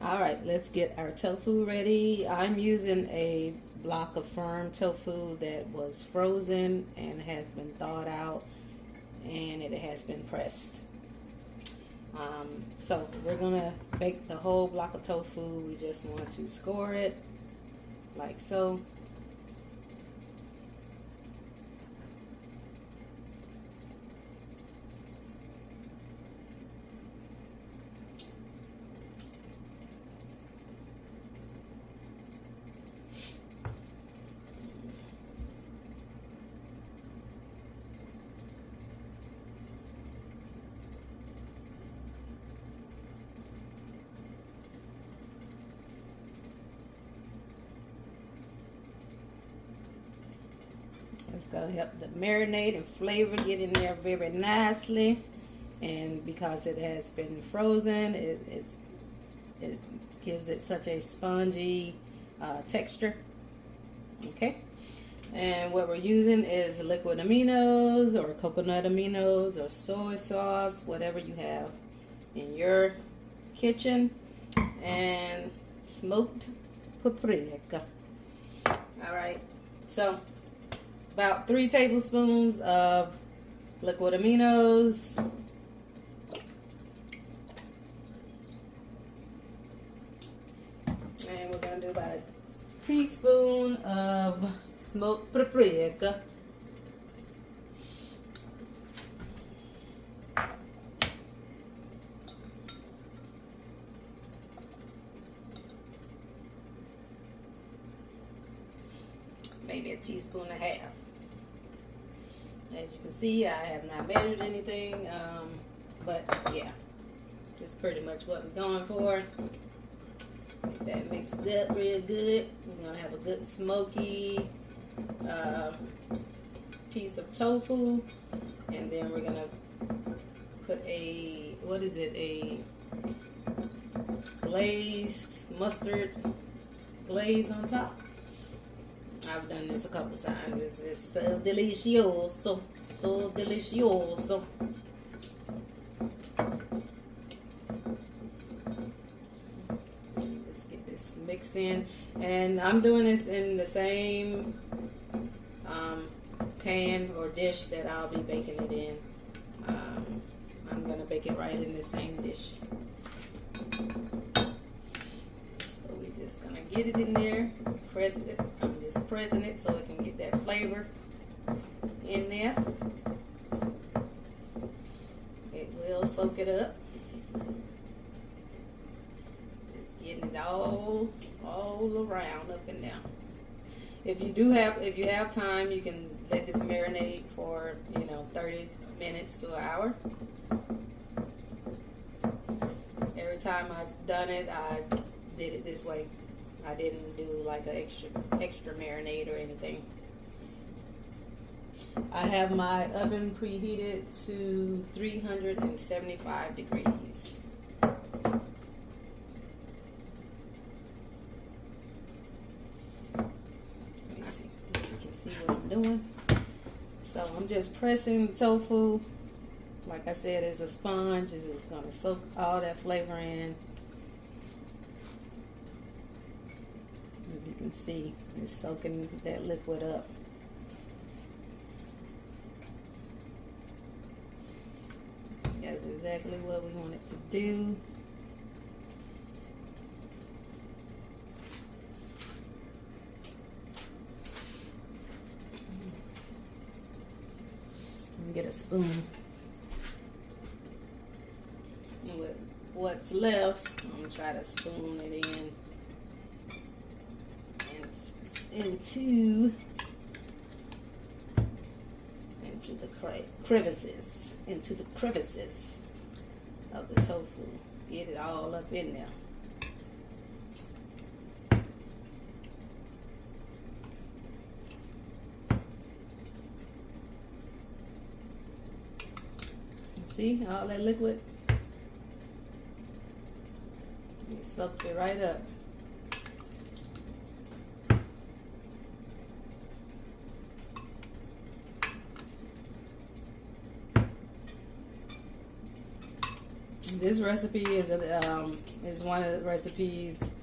All right, let's get our tofu ready. I'm using a block of firm tofu that was frozen and has been thawed out, and it has been pressed. So we're gonna bake the whole block of tofu. We just want to score it like so. It's gonna help the marinade and flavor get in there very nicely, and because it has been frozen, it gives it such a spongy texture. Okay, and what we're using is liquid aminos or coconut aminos or soy sauce, whatever you have in your kitchen, and smoked paprika. All right, so about 3 tablespoons of liquid aminos. And we're going to do about a teaspoon of smoked paprika. Maybe a teaspoon and a half. As you can see, I have not measured anything, but yeah, that's pretty much what we're going for. Get that mixed up real good. We're going to have a good smoky piece of tofu, and then we're going to put a, what is it, a glazed mustard glaze on top. I've done this a couple times. It's so delicioso. So delicioso. Let's get this mixed in. And I'm doing this in the same pan or dish that I'll be baking it in. I'm going to bake it right in the same dish. So we're just going to get it in there. Press it. I'm just pressing it so it can get that flavor in there. It will soak it up. Just getting it all around up in there. If you have time, you can let this marinate for 30 minutes to an hour. Every time I've done it, I did it this way. I didn't do like an extra marinade or anything. I have my oven preheated to 375 degrees. Let me see if you can see what I'm doing. So I'm just pressing tofu. Like I said, it's a sponge. It's just going to soak all that flavor in. You can see it's soaking that liquid up. That's exactly what we want it to do. Let me get a spoon. And with what's left, I'm gonna try to spoon it in. into the crevices of the tofu. Get it all up in there. See all that liquid? It soaked it right up. This recipe is one of the recipes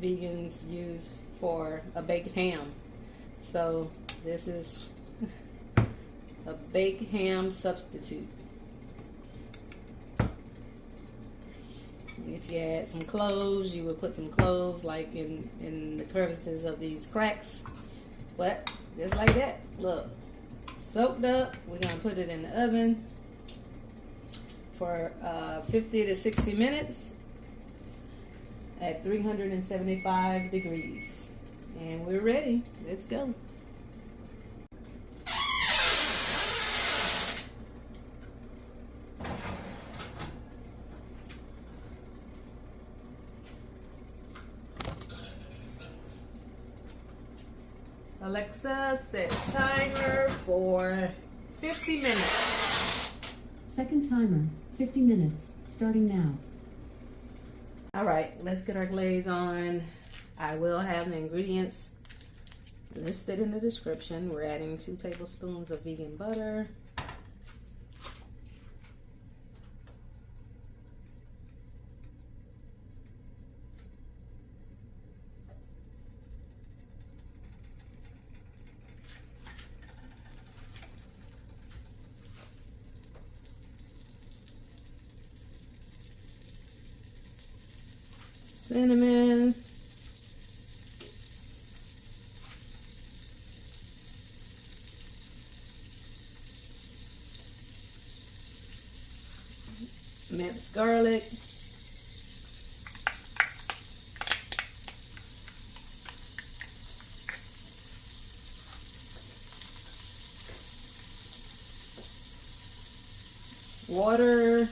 vegans use for a baked ham. So this is a baked ham substitute. If you had some cloves, you would put some cloves like in the crevices of these cracks. But just like that, look, soaked up. We're gonna put it in the oven for 50 to 60 minutes at 375 degrees. And we're ready. Let's go. Alexa, set timer for 50 minutes. Second timer, 50 minutes, starting now. All right, let's get our glaze on. I will have the ingredients listed in the description. We're adding 2 tablespoons of vegan butter. Cinnamon, minced garlic, water,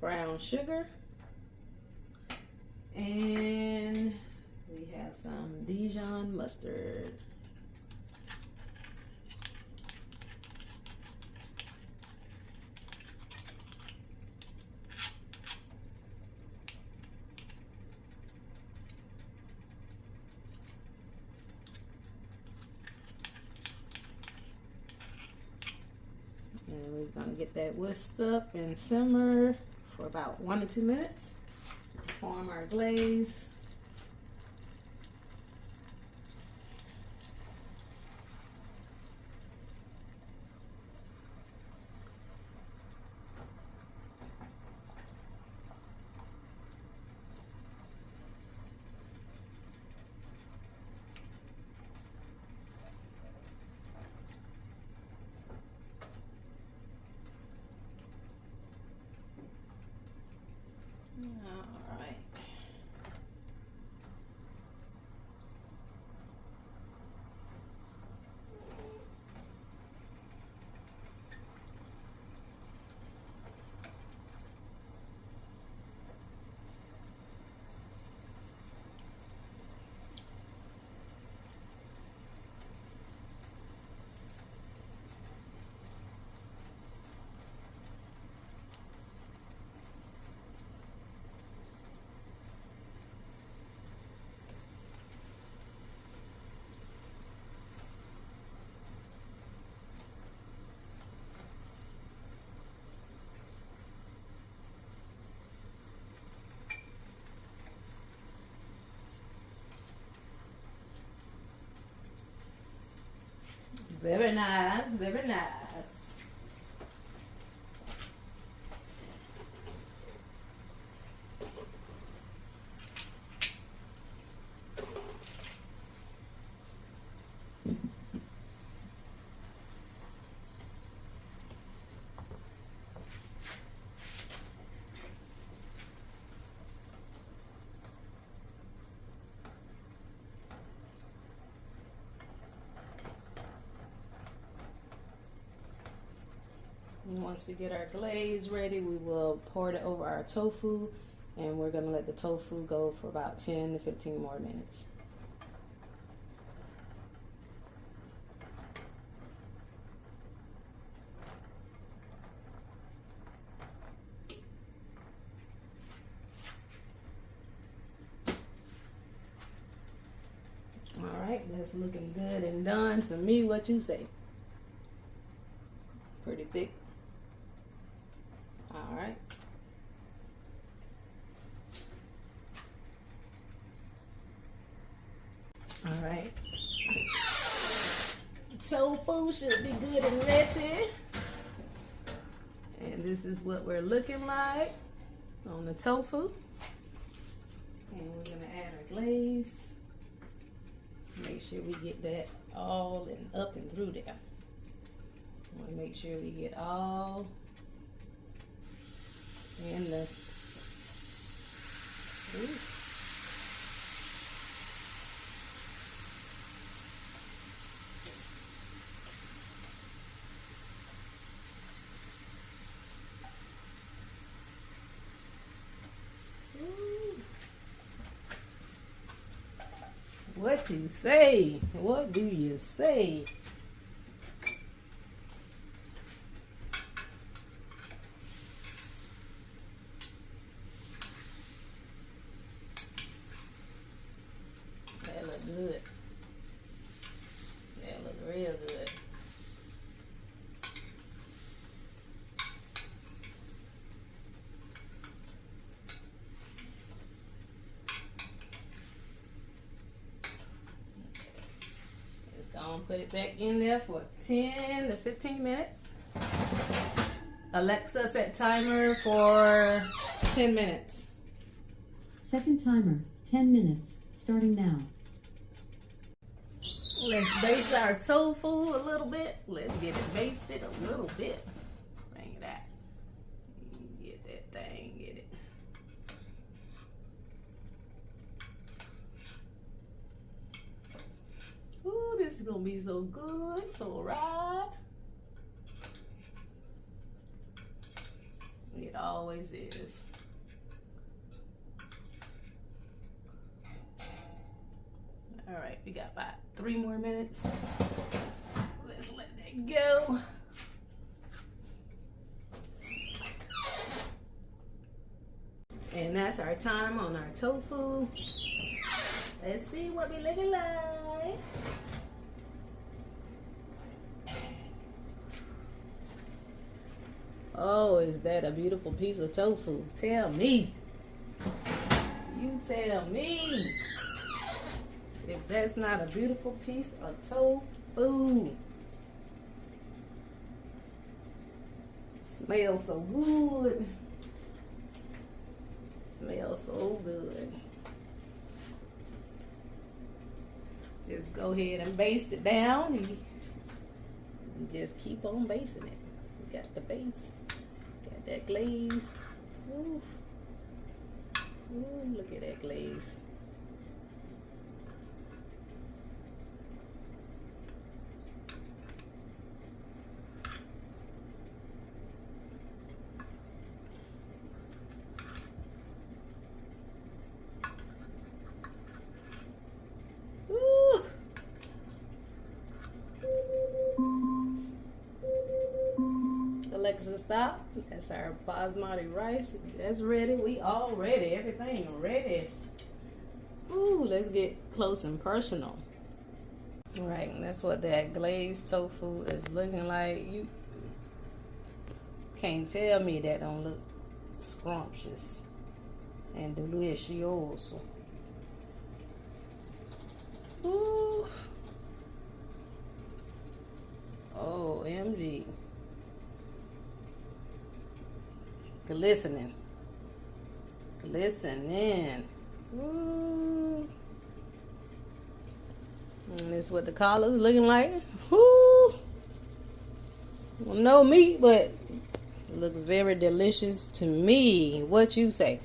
brown sugar, and we have some Dijon mustard. And we're gonna get that whisked up and simmer for about 1 to 2 minutes. Form our glaze. All right. Very nice, very nice. Once we get our glaze ready, we will pour it over our tofu, and we're going to let the tofu go for about 10 to 15 more minutes. All right, It's looking good and done to me. What you say? Pretty thick. All right. All right. Tofu should be good and ready. And this is what we're looking like on the tofu. And we're gonna add our glaze. Make sure we get that all and up and through there. Want to make sure we get all in the. Ooh. What you say? What do you say? That look good. That look real good. Put it back in there for 10 to 15 minutes. Alexa, set timer for 10 minutes. Second timer, 10 minutes, starting now. Let's baste our tofu a little bit. Let's get it basted a little bit. Bring it out. Get that thing, get it. Ooh, this is gonna be so good, so right. It always is. All right, we got about 3 more minutes. Let's let that go. And that's our time on our tofu. Let's see what we looking like. Oh, is that a beautiful piece of tofu? Tell me. You tell me. If that's not a beautiful piece of tofu. Smells so good. Smells so good. Just go ahead and baste it down and just keep on basting it. We got the base. Got that glaze. Ooh. Ooh, look at that glaze. Alexa, stop. That's our basmati rice. That's ready. We all ready. Everything ready. Ooh, let's get close and personal. All right, and that's what that glazed tofu is looking like. You can't tell me that don't look scrumptious and delicious. Ooh. OMG. Glistening. Glistening. Ooh. And this is what the collar's looking like. Woo! Well, no meat, but it looks very delicious to me. What you say?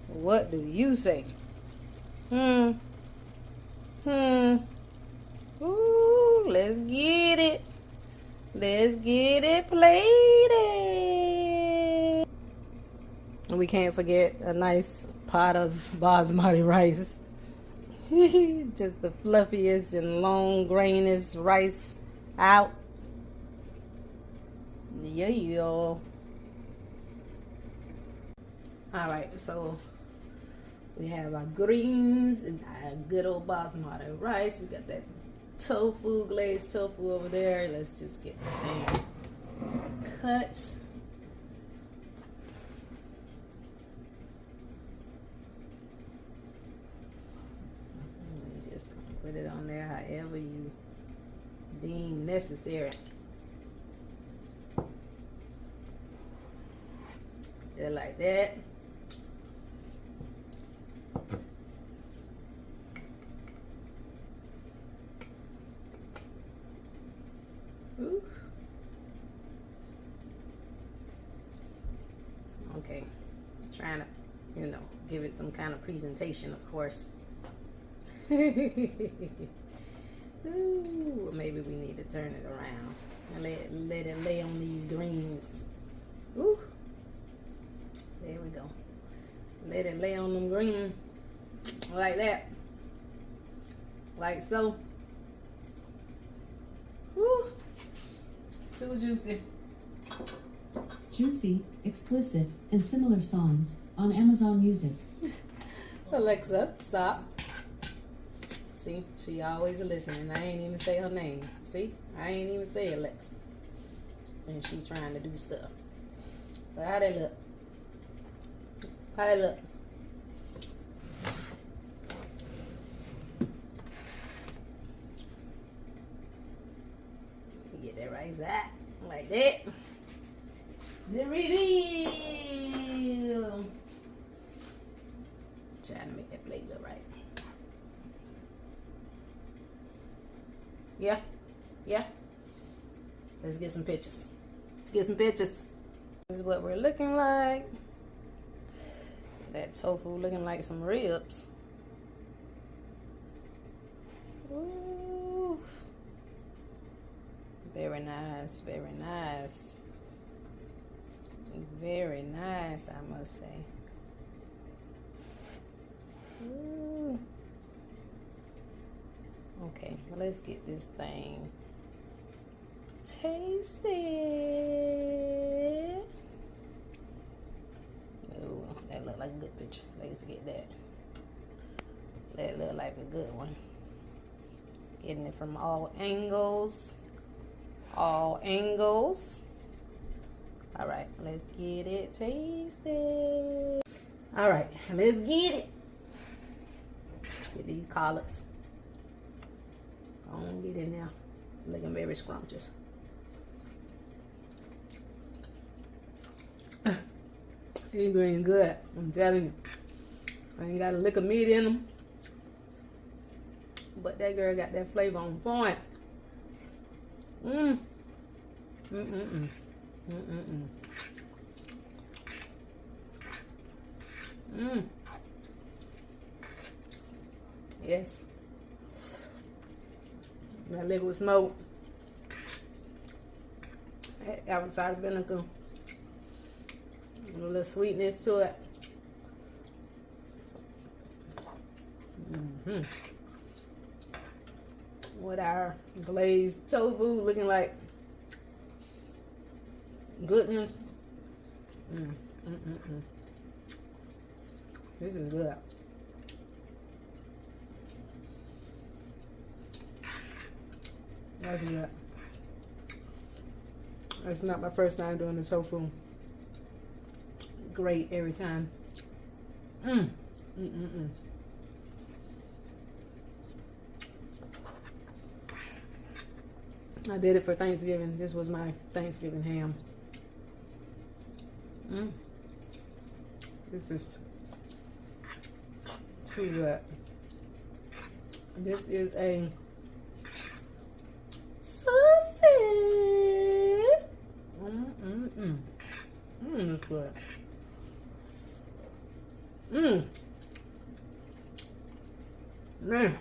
What do you say? Ooh, let's get it. Let's get it plated. And we can't forget a nice pot of basmati rice. Just the fluffiest and long grainest rice out. Yeah, y'all. Alright, so We have our greens and our good old basmati rice. We got that tofu, glazed tofu over there. Let's just get the thing cut. You just gonna put it on there however you deem necessary. Just like that. Ooh. Okay, trying to, you know, give it some kind of presentation, of course. Ooh, maybe we need to turn it around and let it lay on these greens. Ooh, there we go. Let it lay on them greens like that, like so. Ooh, too juicy. Juicy, explicit, and similar songs on Amazon Music. Alexa, stop. See, she always listening. I ain't even say her name. See, I ain't even say Alexa. And she trying to do stuff. But how they look? How they look? Get that right side. Like that. The reveal. Trying to make that plate look right. Yeah, yeah. Let's get some pictures. Let's get some pictures. This is what we're looking like. That tofu looking like some ribs. Ooh. Very nice, very nice. Very nice, I must say. Ooh. Okay, let's get this thing tasted. Ooh, that look like a good picture. Let's get that. That look like a good one. Getting it from all angles. All angles. All right, let's get it tasted. All right, let's get it. Get these collards. I don't get in there. Looking very scrumptious. These greens good. I'm telling you. I ain't got a lick of meat in them. But that girl got that flavor on point. Yes. That liquid smoke. That apple cider vinegar. A little sweetness to it. With our glazed tofu looking like goodness. This is good. That's good. That's not my first time doing the tofu. Great every time. I did it for Thanksgiving. This was my Thanksgiving ham. This is too good. This is a sausage. That's good. Man.